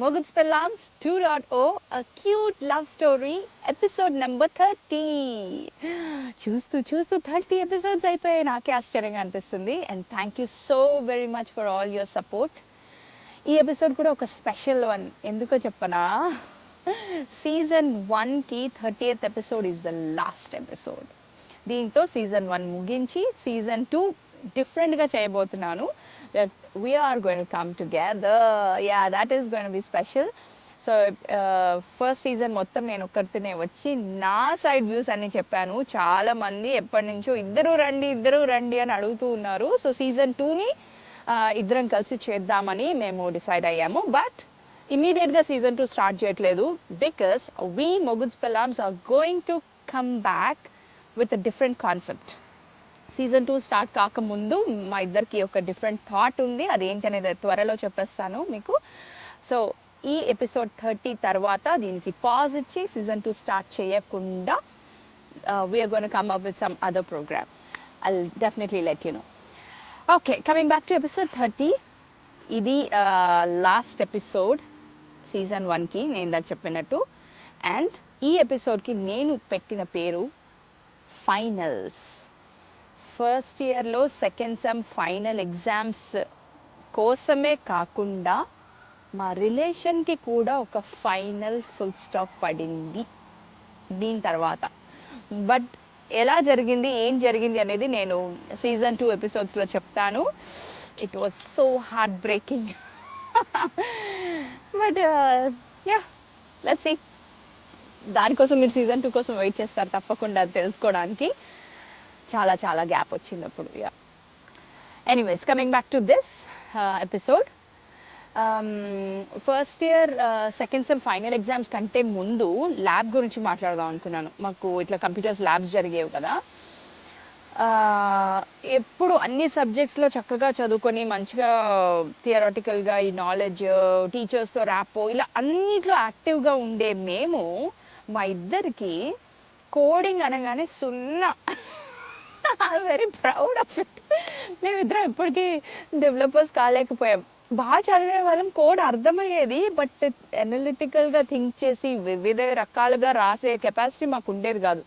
Moguls Pellams 2.0, a cute love story, episode number 30. చూస్తూ 30 episodes అయిపోయాయి. నాకే ఆశ్చర్యంగా అనిపిస్తుంది. And thank you so very much for all your support. ఈ episode కూడా ఒక స్పెషల్ వన్. ఎందుకో చెప్పనా, సీజన్ 1కి 30th episode is the last episode. దీంతో సీజన్ 1 ముగించి సీజన్ 2 డిఫరెంట్గా చేయబోతున్నాను. We are going to come together. Yeah, that is going to be special. So first season మొత్తం నేను ఒక్కరితోనే వచ్చి నా సైడ్ వ్యూస్ అన్ని చెప్పాను. చాలా మంది ఎప్పటి నుంచో ఇద్దరు రండి అని అడుగుతూ ఉన్నారు. సో సీజన్ 2ని ఇద్దరం కలిసి చేద్దామని మేము డిసైడ్ అయ్యాము. బట్ ఇమీడియట్గా సీజన్ 2 స్టార్ట్ చేయట్లేదు. బికాస్ వీ మొగుల్స్ పెల్లామ్స్ are going to come back with a different concept. Season 2 start కాకముందు మా ఇద్దరికి ఒక డిఫరెంట్ థాట్ ఉంది. అదేంటి అనేది త్వరలో చెప్పేస్తాను మీకు. సో ఈ ఎపిసోడ్ 30 తర్వాత దీనికి పాజ్ ఇచ్చి సీజన్ 2 స్టార్ట్ చేయకుండా we're going come up with some other program. I'll definitely let you know. Okay, coming back to episode 30. ఇది లాస్ట్ ఎపిసోడ్ సీజన్ 1కి నేను ఇందాక చెప్పినట్టు. అండ్ ఈ ఎపిసోడ్కి నేను పెట్టిన పేరు ఫైనల్స్. ఫస్ట్ ఇయర్లో సెకండ్ సెమ్ ఫైనల్ ఎగ్జామ్స్ కోసమే కాకుండా మా రిలేషన్కి కూడా ఒక ఫైనల్ ఫుల్ స్టాప్ పడింది దీని తర్వాత. బట్ ఎలా జరిగింది, ఏం జరిగింది అనేది నేను సీజన్ 2 ఎపిసోడ్స్లో చెప్తాను. It was so heart breaking. But yeah, let's see. దానికోసం మీరు సీజన్ 2 కోసం వెయిట్ చేస్తారు తప్పకుండా తెలుసుకోవడానికి. చాలా గ్యాప్ వచ్చింది అప్పుడు. Yeah, anyways, coming back to this episode. First year second sem final exams కంటే ముందు ల్యాబ్ గురించి మాట్లాడదాం అనుకున్నాను. మాకు ఇట్లా కంప్యూటర్స్ ల్యాబ్స్ జరిగేవి కదా. ఎప్పుడు అన్ని సబ్జెక్ట్స్లో చక్కగా చదువుకొని మంచిగా థియరాటికల్గా ఈ నాలెడ్జ్, టీచర్స్తో ర్యాపో, ఇలా అన్నిట్లో యాక్టివ్గా ఉండే మేము మా ఇద్దరికి కోడింగ్ అనగానే సున్నా. Very proud of it. మేమిద్దరం ఎప్పటికీ డెవలపర్స్ కాలేకపోయాం. బాగా చదివే వాళ్ళం, కోడ్ అర్థమయ్యేది, బట్ అనలిటికల్గా థింక్ చేసి వివిధ రకాలుగా రాసే కెపాసిటీ మాకు ఉండేది కాదు.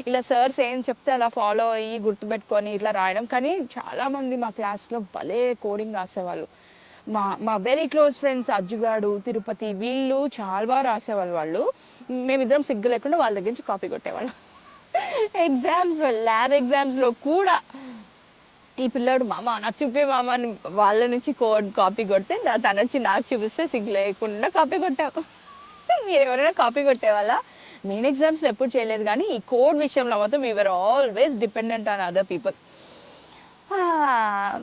ఇలా సార్స్ ఏం చెప్తే అలా ఫాలో అయ్యి గుర్తుపెట్టుకొని ఇట్లా రాయడం. కానీ చాలామంది మా క్లాస్లో భలే కోడింగ్ రాసేవాళ్ళు. మా వెరీ క్లోజ్ ఫ్రెండ్స్ అజ్జుగాడు, తిరుపతి, వీళ్ళు చాలా బాగా రాసేవాళ్ళు. వాళ్ళు మేమిద్దరం సిగ్గు లేకుండా వాళ్ళ దగ్గర నుంచి కాపీ కొట్టేవాళ్ళం. ఎగ్జామ్స్, ల్యాబ్ ఎగ్జామ్స్లో కూడా ఈ పిల్లాడు మామ నాకు చూపే మామ అని వాళ్ళ నుంచి కోడ్ కాపీ కొడితే తను వచ్చి నాకు చూపిస్తే సిగ్గు లేకుండా కాపీ కొట్టాము. మీరు ఎవరైనా కాపీ కొట్టేవాళ్ళ? మెయిన్ ఎగ్జామ్స్లో ఎప్పుడు చేయలేదు, కానీ ఈ కోడ్ విషయంలో మాత్రం we're always dependent on other people.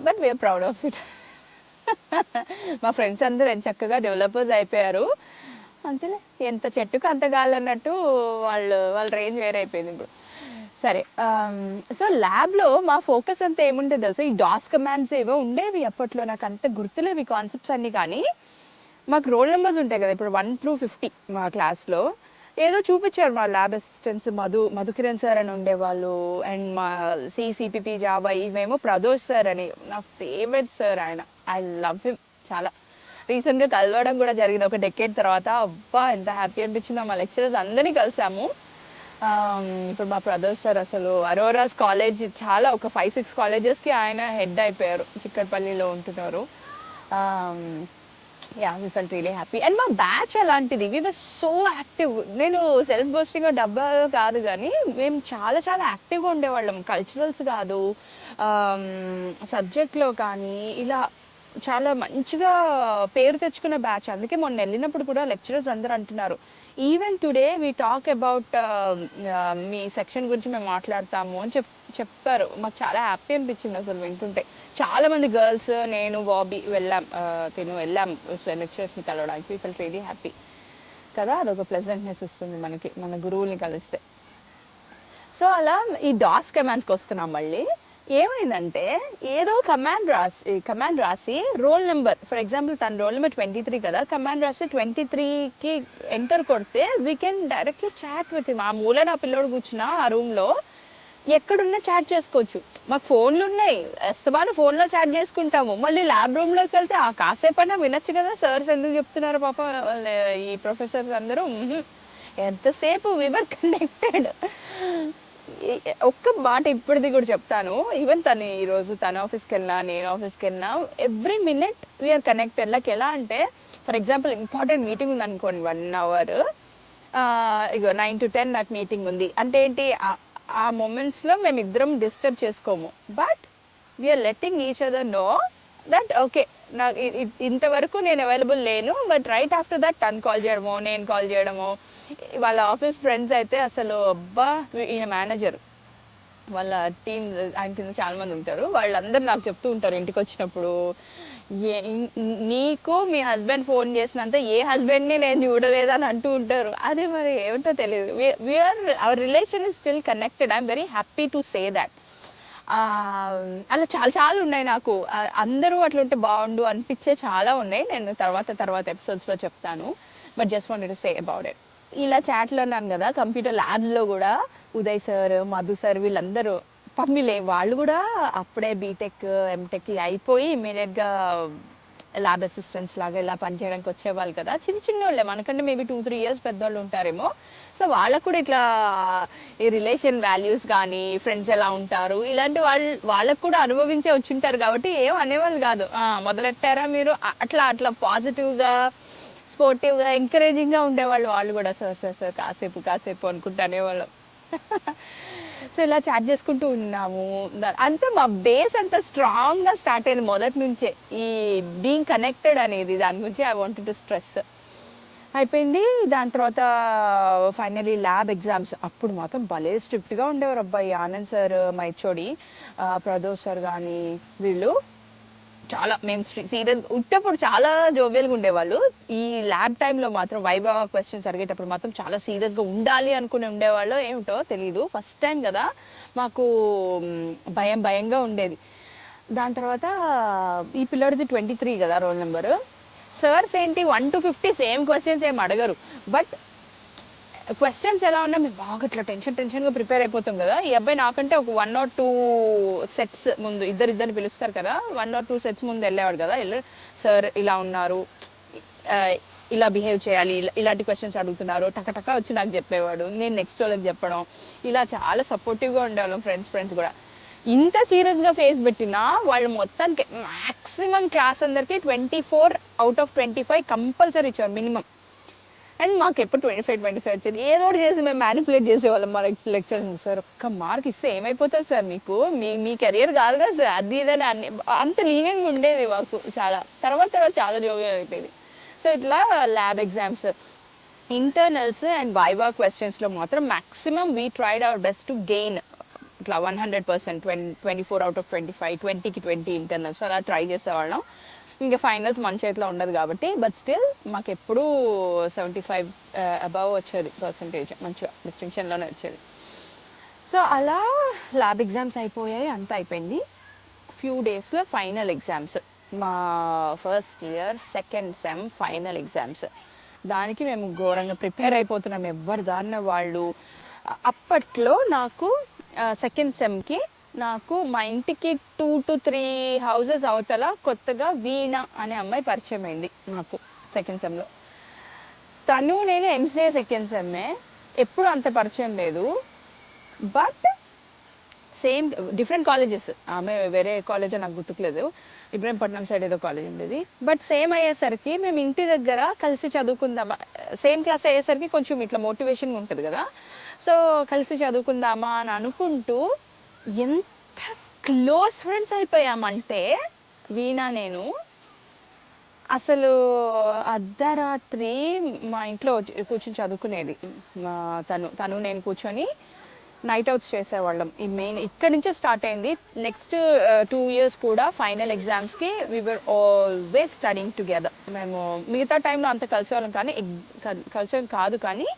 But we're proud of it. మా ఫ్రెండ్స్ అందరూ ఎంత చక్కగా డెవలపర్స్ అయిపోయారు. అంతేలే, ఎంత చెట్టుకు అంత గాలన్నట్టు వాళ్ళ రేంజ్ వేరే అయిపోయింది ఇప్పుడు. సరే, సో ల్యాబ్లో మా ఫోకస్ అంతా ఏముంటుంది తెలుసా, ఈ డాస్ కమాండ్స్ ఏవో ఉండేవి అప్పట్లో. నాకు అంత గుర్తులేవి కాన్సెప్ట్స్ అన్నీ. కానీ మాకు రోల్ నెంబర్స్ ఉంటాయి కదా, ఇప్పుడు 1 through 50 మా క్లాస్లో. ఏదో చూపించారు మా ల్యాబ్ అసిస్టెంట్స్, మధుకిరణ్ సార్ అని ఉండేవాళ్ళు. అండ్ మా సిపిపి జావా ఇవేమో ప్రదోష్ సార్ అని, నా ఫేవరెట్ సార్ ఆయన. ఐ లవ్ హిమ్ చాలా. రీసెంట్గా కలవడం కూడా జరిగింది ఒక డెకేడ్ తర్వాత. అబ్బా ఎంత హ్యాపీ అనిపించిందో. మా లెక్చరర్స్ అందరినీ కలిసాము. ఇప్పుడు మా ప్రదోష్ సార్ అసలు అరోరాస్ కాలేజ్ చాలా ఒక 5-6 కాలేజెస్కి ఆయన హెడ్ అయిపోయారు. చిక్కడపల్లిలో ఉంటున్నారు. Yeah, we felt really happy. And మా బ్యాచ్ అలాంటిది, వి వర్ సో యాక్టివ్. నేను సెల్ఫ్ బోస్టింగ్ డబ్బా కాదు, కానీ మేము చాలా యాక్టివ్గా ఉండేవాళ్ళం. కల్చరల్స్ కాదు, సబ్జెక్ట్లో కానీ ఇలా చాలా మంచిగా పేరు తెచ్చుకున్న బ్యాచ్. అందుకే మొన్న వెళ్ళినప్పుడు కూడా లెక్చరర్స్ అందరూ అంటున్నారు, even today we talk about me section గురించి మేము మాట్లాడతాము అని చెప్పారు. మాకు చాలా హ్యాపీ అనిపించింది అసలు వింటుంటే. చాలామంది గర్ల్స్, నేను, బాబీ వెళ్ళాం లెక్చరర్స్ని కలవడానికి. వీ ఫెల్ట్ రియలీ హ్యాపీ కదా. అదొక ప్లెజెంట్నెస్ ఇస్తుంది మనకి, మన గురువుల్ని కలిస్తే. సో అలా ఈ డాస్ కమాండ్స్కి వస్తున్నాం మళ్ళీ. ఏమైందంటే ఏదో కమాండ్ రాసి రోల్ నెంబర్, ఫర్ ఎగ్జాంపుల్ తన రోల్ నెంబర్ 23 కదా, కమాండ్ రాసి 23కి ఎంటర్ కొడితే we can directly chat with him. ఆ మూల నా పిల్లోడు కూర్చున్నా ఆ రూమ్లో ఎక్కడున్నా చాట్ చేసుకోవచ్చు. మాకు ఫోన్లు ఉన్నాయి, ఎస్తమాను ఫోన్లో చాట్ చేసుకుంటాము. మళ్ళీ ల్యాబ్ రూమ్లోకి వెళ్తే ఆ కాసేపైనా వినొచ్చు కదా, సార్స్ ఎందుకు చెప్తున్నారు పాప ఈ ప్రొఫెసర్స్ అందరూ. ఎంతసేపు వివర్ కనెక్టెడ్. ఒక్క మాట ఇప్పటిది కూడా చెప్తాను. ఈవెన్ తను ఈరోజు తన ఆఫీస్కి వెళ్ళినా నేను ఆఫీస్కి వెళ్ళినా every minute we're connected. Like ఎలా అంటే ఫర్ ఎగ్జాంపుల్ ఇంపార్టెంట్ మీటింగ్ ఉంది అనుకోండి 1 hour, ఇగో 9 to 10 నాకు మీటింగ్ ఉంది అంటే ఏంటి, ఆ మూమెంట్స్లో మేము ఇద్దరం డిస్టర్బ్ చేసుకోము. But we're letting each other know that okay నాకు ఇంతవరకు నేను అవైలబుల్ లేను, బట్ రైట్ ఆఫ్టర్ దట్ తను కాల్ చేయడమో నేను కాల్ చేయడమో. వాళ్ళ ఆఫీస్ ఫ్రెండ్స్ అయితే అసలు అబ్బా, ఈయన మేనేజర్, వాళ్ళ టీం ఆయన కింద చాలా మంది ఉంటారు, వాళ్ళందరూ నాకు చెప్తూ ఉంటారు ఇంటికి వచ్చినప్పుడు, నీకు మీ హస్బెండ్ ఫోన్ చేసినంత ఏ హస్బెండ్ని నేను చూడలేదని అంటూ ఉంటారు. అది మరి ఏమిటో తెలియదు. We're our relation is still connected. I'm very happy to say that. అలా చాలా చాలా ఉన్నాయి నాకు. అందరూ అట్లుంటే బాగుండు అనిపించే చాలా ఉన్నాయి. నేను తర్వాత ఎపిసోడ్స్లో చెప్తాను. But just wanted to say about it. ఇలా చాట్లో అన్నాను కదా, కంప్యూటర్ ల్యాబ్స్లో కూడా ఉదయ్ సార్, మధు సార్ వీళ్ళందరూ పంపిలే, వాళ్ళు కూడా అప్పుడే బీటెక్ ఎంటెక్ అయిపోయి ఇమీడియట్గా ల్యాబ్ అసిస్టెంట్స్ లాగా ఇలా పనిచేయడానికి వచ్చేవాళ్ళు కదా. చిన్న చిన్న వాళ్ళే, మనకంటే మేబీ 2-3 years పెద్దవాళ్ళు ఉంటారేమో. సో వాళ్ళకు కూడా ఇట్లా ఈ రిలేషన్ వాల్యూస్ కానీ ఫ్రెండ్స్ ఎలా ఉంటారు ఇలాంటి వాళ్ళకు కూడా అనుభవించే వచ్చి ఉంటారు కాబట్టి ఏం అనేవాళ్ళు కాదు. మొదలెట్టారా మీరు, అట్లా అట్లా పాజిటివ్గా స్పోర్టివ్గా ఎంకరేజింగ్గా ఉండేవాళ్ళు. వాళ్ళు కూడా సార్ సార్ సార్ కాసేపు అనుకుంటూ అనేవాళ్ళం. సో ఇలా చాట్ చేసుకుంటూ ఉన్నాము. అంతే మా బేస్ అంత స్ట్రాంగ్గా స్టార్ట్ అయింది మొదటి నుంచే, ఈ బీయింగ్ కనెక్టెడ్ అనేది. దాని గురించి ఐ వాంటెడ్ టు స్ట్రెస్. అయిపోయింది. దాని తర్వాత ఫైనలీ ల్యాబ్ ఎగ్జామ్స్. అప్పుడు మాత్రం భలే స్ట్రిక్ట్గా ఉండేవారు అబ్బాయి. ఆనంద్ సార్, మైచోడి, ప్రదోష్ సార్ కానీ వీళ్ళు చాలా మేము సీరియస్ ఉట్టప్పుడు చాలా జోవియల్గా ఉండేవాళ్ళు. ఈ ల్యాబ్ టైంలో మాత్రం వైభవ క్వశ్చన్స్ అడిగేటప్పుడు మాత్రం చాలా సీరియస్గా ఉండాలి అనుకుని ఉండేవాళ్ళు. ఏమిటో తెలీదు, ఫస్ట్ టైం కదా మాకు భయంగా ఉండేది. దాని తర్వాత ఈ పిల్లడిది 23 కదా రోల్ నెంబరు. సార్స్ ఏంటి 1 to 50 సేమ్ క్వశ్చన్స్ ఏం అడగరు. బట్ క్వశ్చన్స్ ఎలా ఉన్నా మేము బాగా ఇట్లా టెన్షన్గా ప్రిపేర్ అయిపోతాం కదా. ఈ అబ్బాయి నాకంటే ఒక 1 or 2 sets ముందు, ఇద్దరిని పిలుస్తారు కదా, 1 or 2 sets ముందు వెళ్ళేవాడు కదా. సార్ ఇలా ఉన్నారు, ఇలా బిహేవ్ చేయాలి, ఇలాంటి క్వశ్చన్స్ అడుగుతున్నారు, టక వచ్చి నాకు చెప్పేవాడు, నేను నెక్స్ట్ వాళ్ళకి చెప్పడం. ఇలా చాలా సపోర్టివ్గా ఉండేవాళ్ళం ఫ్రెండ్స్ కూడా. ఇంత సీరియస్గా ఫేస్ పెట్టినా వాళ్ళు మొత్తానికి మ్యాక్సిమం క్లాస్ అందరికి 24 out of 25 కంపల్సరీ ఇచ్చారు మినిమం. అండ్ మాకు ఎప్పుడు 25 వచ్చేది. ఏదో ఒకటి చేసి మేము మ్యానిపులేట్ చేసేవాళ్ళం మా లెక్చర్స్. సార్ ఒక్క మార్క్ ఇస్తే ఏమైపోతుంది సార్ మీకు, మీ కెరియర్ కాదు కదా సార్, అది ఇదని అన్ని అంత లీనియంగా ఉండేది మాకు. తర్వాత చాలా జోవియల్ అయిపోయింది. సో ఇట్లా lab exams, internals and viva క్వశ్చన్స్లో మాత్రం maximum we tried our best to gain ఇట్లా 100%, 24 out of 25, 20కి 20 ఇంటర్నల్స్ అలా ట్రై చేసేవాళ్ళం. ఇంకా ఫైనల్స్ మన చేతిలో ఉండదు కాబట్టి, బట్ స్టిల్ మాకు ఎప్పుడూ 75 అబవ్ వచ్చేది పర్సంటేజ్, మంచిగా డిస్టింక్షన్లోనే వచ్చేది. సో అలా ల్యాబ్ ఎగ్జామ్స్ అయిపోయాయి, అంతా అయిపోయింది. ఫ్యూ డేస్లో ఫైనల్ ఎగ్జామ్స్, మా first year second sem final exams. దానికి మేము ఘోరంగా ప్రిపేర్ అయిపోతున్నాం, ఎవరి దారిన వాళ్ళు. అప్పట్లో నాకు సెకండ్ సెమ్కి నాకు మా ఇంటికి 2 to 3 houses అవతల కొత్తగా వీణ అనే అమ్మాయి పరిచయం అయింది నాకు సెకండ్ సెమ్లో. తను నేను ఎంసీఏ సెకండ్ సెమ్మే, ఎప్పుడు అంత పరిచయం లేదు. బట్ సేమ్ డిఫరెంట్ కాలేజెస్, ఆమె వేరే కాలేజ్ నాకు గుర్తుకులేదు, ఇబ్రహీంపట్నం సైడ్ ఏదో కాలేజ్ ఉండేది. బట్ సేమ్ అయ్యేసరికి మేము ఇంటి దగ్గర కలిసి చదువుకుందామా, సేమ్ క్లాస్ అయ్యేసరికి కొంచెం ఇట్లా మోటివేషన్ ఉంటుంది కదా, సో కలిసి చదువుకుందామా అని అనుకుంటూ ఎంత క్లోజ్ ఫ్రెండ్స్ అయిపోయామంటే వీణా నేను. అసలు అర్ధరాత్రి మా ఇంట్లో కూర్చొని చదువుకునేది. తను నేను కూర్చొని నైట్ అవుట్స్ చేసేవాళ్ళం. ఈ మెయిన్ ఇక్కడి నుంచే స్టార్ట్ అయింది. నెక్స్ట్ 2 years కూడా ఫైనల్ ఎగ్జామ్స్కి we were always studying together. మేము మిగతా టైంలో అంత కలిసేవాళ్ళం కానీ కలిసేది కాదు, కానీ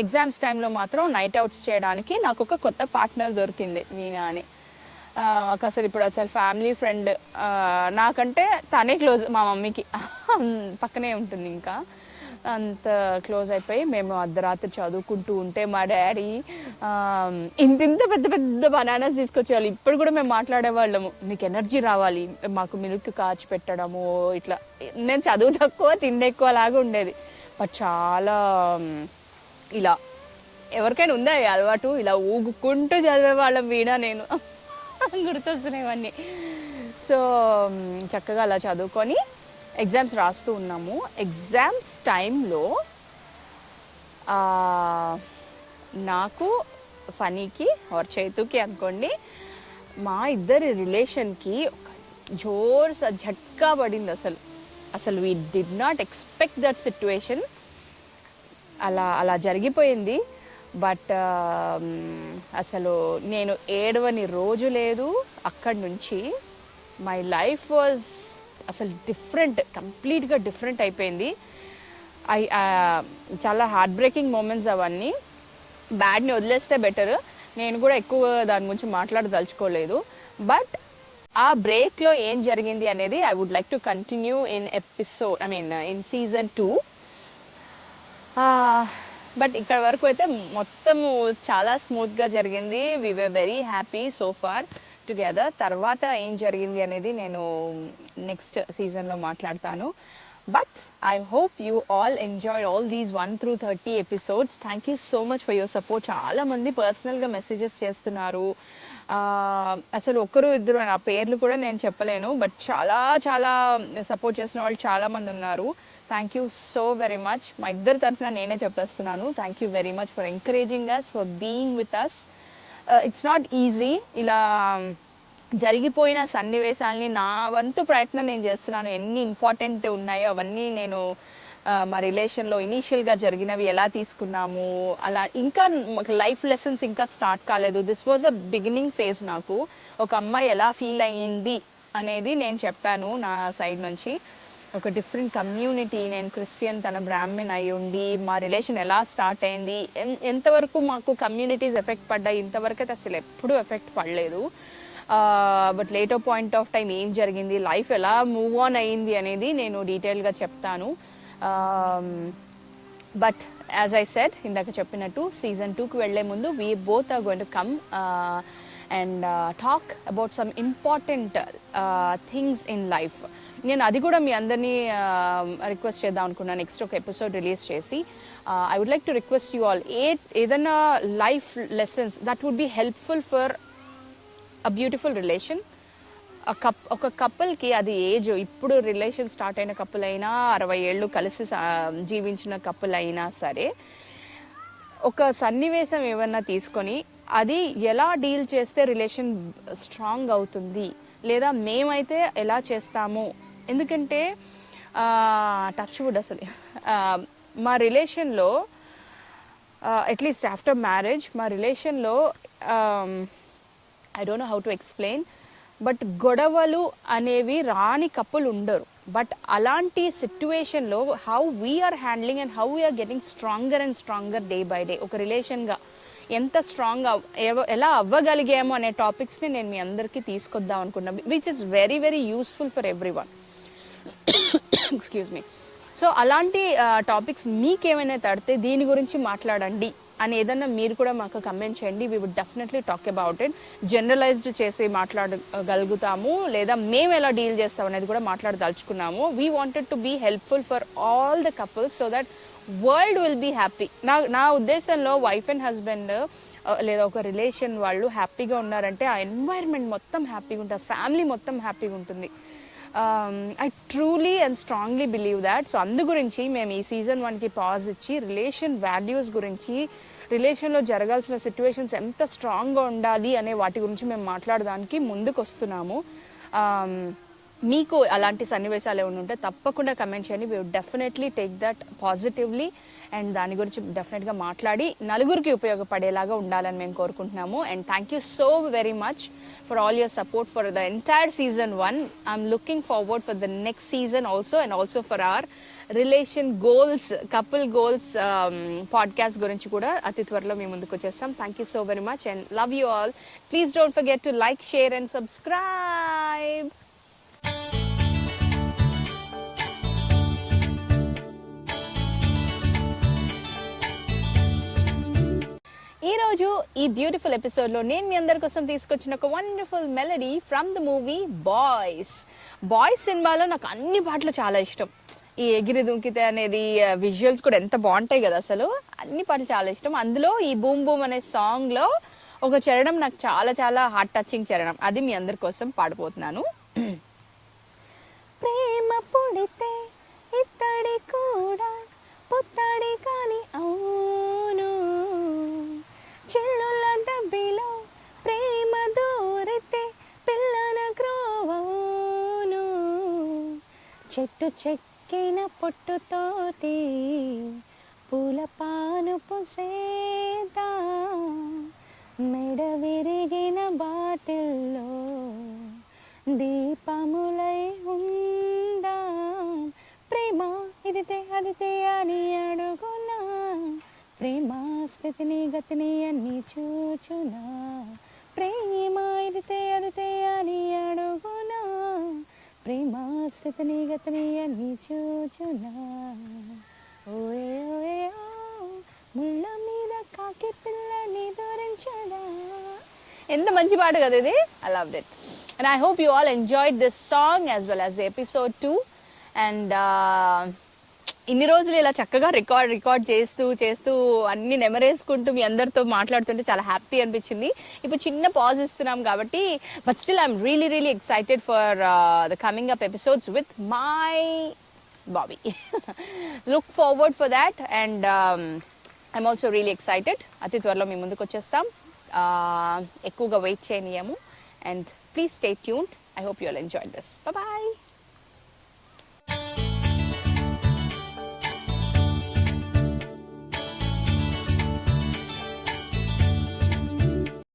ఎగ్జామ్స్ టైంలో మాత్రం నైట్ అవుట్స్ చేయడానికి నాకు ఒక కొత్త పార్ట్నర్ దొరికింది, వీణా అని. అసలు ఇప్పుడు అసలు ఫ్యామిలీ ఫ్రెండ్, నాకంటే తనే క్లోజ్ మా మమ్మీకి, పక్కనే ఉంటుంది ఇంకా. అంత క్లోజ్ అయిపోయి మేము అర్ధరాత్రి చదువుకుంటూ ఉంటే మా డాడీ ఇంత పెద్ద పెద్ద బనానాస్ తీసుకొచ్చేవాళ్ళు. ఇప్పుడు కూడా మేము మాట్లాడేవాళ్ళము, మీకు ఎనర్జీ రావాలి మాకు మిల్క్ కాచి పెట్టడము ఇట్లా. నేను చదువు తక్కువ తిండి ఎక్కువ లాగా ఉండేది. బట్ చాలా ఇలా ఎవరికైనా ఉందా అలవాటు, ఇలా ఊగుకుంటూ చదివేవాళ్ళం వీణ నేను గుర్తొస్తున్నాయివన్నీ. సో చక్కగా అలా చదువుకొని ఎగ్జామ్స్ రాస్తూ ఉన్నాము. ఎగ్జామ్స్ టైంలో నాకు ఫనీకి ఆర్ చైతుకి అనుకోండి, మా ఇద్దరి రిలేషన్కి ఒక జోర్ झटका పడింది. అసలు we did not expect that situation. అలా జరిగిపోయింది. బట్ అసలు నేను ఏడవని రోజు లేదు. అక్కడి నుంచి మై లైఫ్ వాజ్ అసలు కంప్లీట్గా డిఫరెంట్ అయిపోయింది. చాలా హార్ట్ బ్రేకింగ్ మూమెంట్స్ అవన్నీ. బ్యాడ్ని వదిలేస్తే బెటర్. నేను కూడా ఎక్కువ దాని గురించి మాట్లాడదలుచుకోలేదు. బట్ ఆ బ్రేక్లో ఏం జరిగింది అనేది I would like to continue in in season 2. But ఇక్కడ వరకు అయితే మొత్తము చాలా స్మూత్గా జరిగింది. We were very happy so far together. తర్వాత ఏం జరిగింది అనేది నేను నెక్స్ట్ సీజన్లో మాట్లాడతాను. But I hope you all enjoy all these 1 through 30 episodes. Thank you so much for your support. చాలామంది పర్సనల్గా మెసేజెస్ చేస్తున్నారు. అసలు ఒకరు ఇద్దరు నా పేర్లు కూడా నేను చెప్పలేను, బట్ చాలా చాలా సపోర్ట్ చేసిన వాళ్ళు చాలామంది ఉన్నారు. Thank you so very much. మా ఇద్దరి తరఫున నేనే చెప్పేస్తున్నాను. Thank you very much for encouraging us, for being with us. It's not easy. ఇలా జరిగిపోయిన సన్నివేశాలని నా వంతు ప్రయత్నం నేను చేస్తున్నాను. ఎన్ని ఇంపార్టెంట్ ఉన్నాయో అవన్నీ నేను మా రిలేషన్లో ఇనీషియల్గా జరిగినవి ఎలా తీసుకున్నాము, అలా ఇంకా లైఫ్ లెసన్స్ ఇంకా స్టార్ట్ కాలేదు. This was a beginning phase. నాకు ఒక అమ్మాయి ఎలా ఫీల్ అయ్యింది అనేది నేను చెప్పాను నా సైడ్ నుంచి. ఒక డిఫరెంట్ కమ్యూనిటీ, నేను క్రిస్టియన్, తన బ్రాహ్మణ్ అయి ఉండి మా రిలేషన్ ఎలా స్టార్ట్ అయింది, ఎంతవరకు మాకు కమ్యూనిటీస్ ఎఫెక్ట్ పడ్డాయి, ఇంతవరకు అయితే అసలు ఎప్పుడూ ఎఫెక్ట్ పడలేదు. But later point of time ఏం జరిగింది, లైఫ్ ఎలా మూవ్ ఆన్ అయ్యింది అనేది నేను డీటెయిల్గా చెప్తాను. బట్ యాజ్ ఐ సెడ్ ఇందాక చెప్పినట్టు సీజన్ 2కి వెళ్ళే ముందు we both are going to come and talk about some important things in life. నేను అది కూడా మీ అందరినీ రిక్వెస్ట్ చేద్దాం అనుకున్నాను నెక్స్ట్ ఒక ఎపిసోడ్ రిలీజ్ చేసి. I would like to request you all ఏదైనా life lessons that would be helpful for a beautiful relation. ఒక కపుల్కి అది ఏజ్, ఇప్పుడు రిలేషన్ స్టార్ట్ అయిన కపుల్ అయినా 60 ఏళ్ళు కలిసి జీవించిన కపుల్ అయినా సరే, ఒక సన్నివేశం ఏమన్నా తీసుకొని అది ఎలా డీల్ చేస్తే రిలేషన్ స్ట్రాంగ్ అవుతుంది, లేదా మేమైతే ఎలా చేస్తాము. ఎందుకంటే టచ్ వుడ్ అసలు మా రిలేషన్లో అట్లీస్ట్ ఆఫ్టర్ మ్యారేజ్ మా రిలేషన్లో I don't know how to explain, but గొడవలు అనేవి రాని కపుల్ ఉండరు. బట్ అలాంటి సిట్యువేషన్లో how we're handling and how we're getting stronger and stronger day by day ఒక రిలేషన్గా ఎంత స్ట్రాంగ్ ఎలా అవ్వగలిగాము అనే టాపిక్స్ని నేను మీ అందరికీ తీసుకొద్దాం అనుకున్నాను, which is very very useful for every one. Excuse me. So అలాంటి టాపిక్స్ మీకేమైనా తడితే దీని గురించి మాట్లాడండి అని ఏదన్నా మీరు కూడా మాకు కమెంట్ చేయండి. We would definitely talk about it. Generalized చేసి మాట్లాడగలుగుతాము, లేదా మేము ఎలా డీల్ చేస్తాం అనేది కూడా మాట్లాడదలుచుకున్నాము. We wanted to be helpful for all the couples so that world will be happy. నా ఉద్దేశంలో వైఫ్ అండ్ హస్బెండ్ లేదా ఒక రిలేషన్ వాళ్ళు హ్యాపీగా ఉన్నారంటే ఆ ఎన్వైర్న్మెంట్ మొత్తం హ్యాపీగా ఉంటుంది, ఫ్యామిలీ మొత్తం హ్యాపీగా ఉంటుంది. I truly and strongly believe that. So అందు గురించి మేము ఈ సీజన్ 1కి పాజ్ ఇచ్చి రిలేషన్ వాల్యూస్ గురించి, రిలేషన్లో జరగాల్సిన సిచ్యువేషన్స్ ఎంత స్ట్రాంగ్గా ఉండాలి అనే వాటి గురించి మేము మాట్లాడడానికి ముందుకు వస్తున్నాము. మీకు అలాంటి సన్నివేశాలు ఏమైనా ఉంటే తప్పకుండా కమెంట్ చేయండి. We would definitely take that పాజిటివ్లీ అండ్ దాని గురించి డెఫినెట్గా మాట్లాడి నలుగురికి ఉపయోగపడేలాగా ఉండాలని మేము కోరుకుంటున్నాము. And thank you so very much for all your support for the entire season 1. I'm looking forward for the next season also and also for our relation goals, couple goals podcast గురించి కూడా అతి త్వరలో మేము ముందుకు వచ్చేస్తాం. Thank you so very much and love you all. Please don't forget to like, share and subscribe. రోజు ఈ beautiful ఎపిసోడ్లో నేను మీ అందరి కోసం తీసుకొచ్చిన ఒక wonderful melody from the movie boys సినిమాలో నాకు అన్ని పాటలు చాలా ఇష్టం. ఈ ఎగిరి దుంకితే అనేది విజువల్స్ కూడా ఎంత బాగుంటాయి కదా, అసలు అన్ని పాటలు చాలా ఇష్టం. అందులో ఈ బూమ్ బూమ్ అనే సాంగ్లో ఒక చరణం నాకు చాలా చాలా హార్ట్ టచింగ్ చరణం, అది మీ అందరి కోసం పాడిపోతున్నాను. ప్రేమ పుడితే ఇత్తడి కూడా పుత్తడి కాని అవును, చెల్లుల డబ్బిలో ప్రేమ దూరితే పిల్లల గ్రోవవును, చెట్టు చెక్కిన పొట్టుతోటి పూల పాను పుసేదా, మెడ విరిగిన బాటిల్లో దీపములై ఉందా, ప్రేమ ఇదితే అదితే అని అడుగునా, ప్రేమ స్థితిని గతిని అన్ని చూచునా, ప్రేమ ఇదితే అదితే అని అడుగునా, ప్రేమ స్థితిని గతిని అన్ని చూచునా, ఓయే ఓయే ముళ్ళ మీద కాకి పిల్లని దూరించడా. ఎంత మంచి పాట కదా ఇది. I loved it and I hope you all enjoyed this song as well as episode 2. And ఇన్ని రోజులు ఇలా చక్కగా రికార్డ్ చేస్తూ అన్ని నెమరేసుకుంటూ మీ అందరితో మాట్లాడుతుంటే చాలా హ్యాపీ అనిపించింది. ఇప్పుడు చిన్న పాజ్ ఇస్తున్నాం కాబట్టి, but still I'm really excited for the coming up episodes with my Bobby. Look forward for that and I'm also really excited. అతి త్వరలో మీ ముందుకు వచ్చేస్తాం. ఎక్కువగా వెయిట్ చేయనియము. And please stay tuned. I hope you all enjoyed this. Bye.